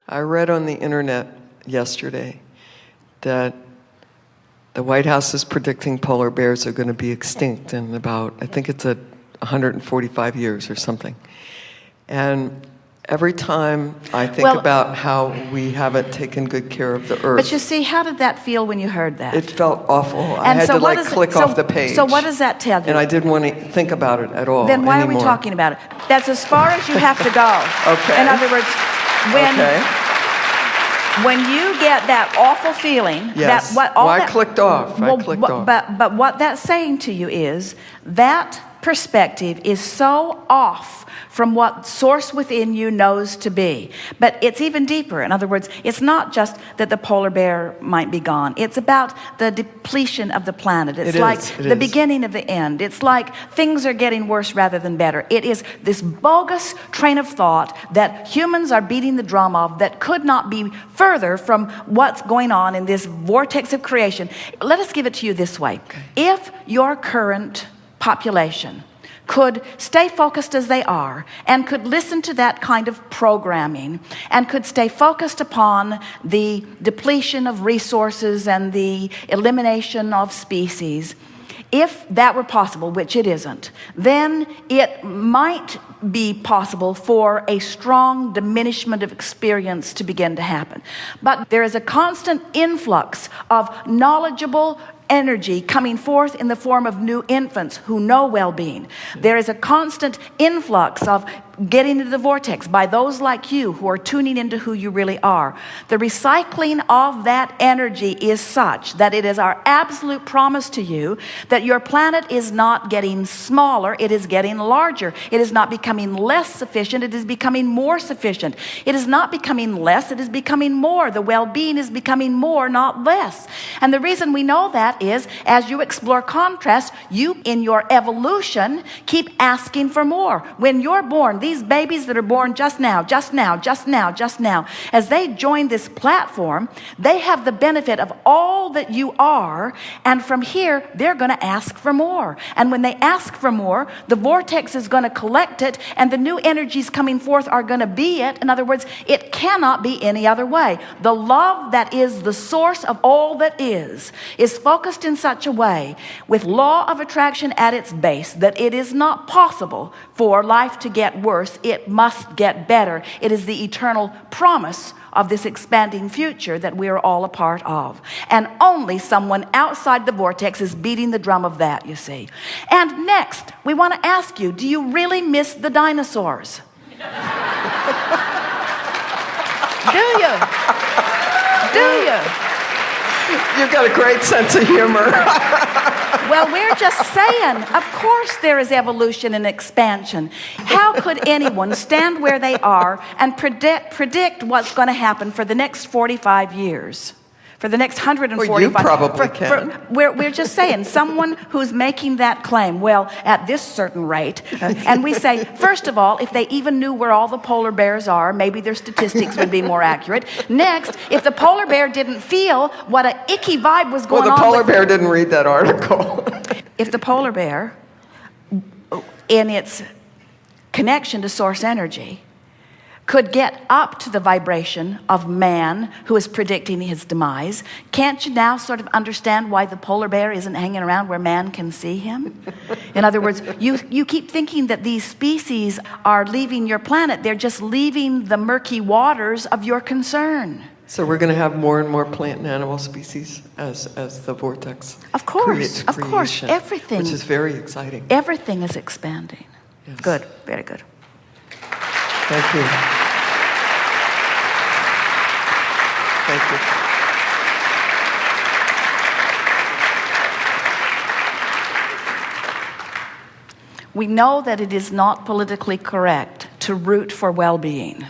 I read on the internet yesterday that the White House is predicting polar bears are going to be extinct in about, I think it's 145 years or something. And every time I think about how we haven't taken good care of the earth. But you see, how did that feel when you heard that? It felt awful. I had to click off the page. So what does that tell you? And I didn't want to think about it at all Then why anymore. are we talking about it? That's as far as you have to go. Okay. In other words, when you get that awful feeling, yes. I clicked off. But what that's saying to you is that perspective is so off from what source within you knows to be. But it's even deeper. In other words, it's not just that the polar bear might be gone. It's about the depletion of the planet. It's like the beginning of the end. It's like things are getting worse rather than better. It is this bogus train of thought that humans are beating the drum of that could not be further from what's going on in this vortex of creation. Let us give it to you this way. Okay. If your current population could stay focused as they are and could listen to that kind of programming and could stay focused upon the depletion of resources and the elimination of species, if that were possible, which it isn't, then it might be possible for a strong diminishment of experience to begin to happen. But there is a constant influx of knowledgeable energy coming forth in the form of new infants who know well-being. There is a constant influx of getting into the vortex by those like you who are tuning into who you really are. The recycling of that energy is such that it is our absolute promise to you that your planet is not getting smaller, it is getting larger. It is not becoming less sufficient, it is becoming more sufficient. It is not becoming less, it is becoming more. The well-being is becoming more, not less. And the reason we know that is as you explore contrast, you in your evolution keep asking for more. When you're born, these babies that are born just now, as they join this platform, they have the benefit of all that you are, and from here, they're going to ask for more. And when they ask for more, the vortex is going to collect it, and the new energies coming forth are going to be it. In other words, it cannot be any other way. The love that is the source of all that is focused in such a way, with law of attraction at its base, that it is not possible for life to get worse. It must get better. It is the eternal promise of this expanding future that we are all a part of. And only someone outside the vortex is beating the drum of that, you see. And next, we want to ask you, do you really miss the dinosaurs? Do you? Do you? You've got a great sense of humor. Well, we're just saying, of course there is evolution and expansion. How could anyone stand where they are and predict what's going to happen for the next 45 years? For the next 145. Well, you probably can. We're just saying, someone who's making that claim, well, at this certain rate, and we say, first of all, if they even knew where all the polar bears are, maybe their statistics would be more accurate. Next, if the polar bear didn't feel what an icky vibe was going on. Well, the polar bear didn't read that article. If the polar bear, in its connection to source energy, could get up to the vibration of man who is predicting his demise, can't you now sort of understand why the polar bear isn't hanging around where man can see him? In other words, you keep thinking that these species are leaving your planet. They're just leaving the murky waters of your concern. So we're going to have more and more plant and animal species as the vortex creates creation, everything, which is very exciting. Everything is expanding. Yes. Good, very good. Thank you. Thank you. We know that it is not politically correct to root for well-being.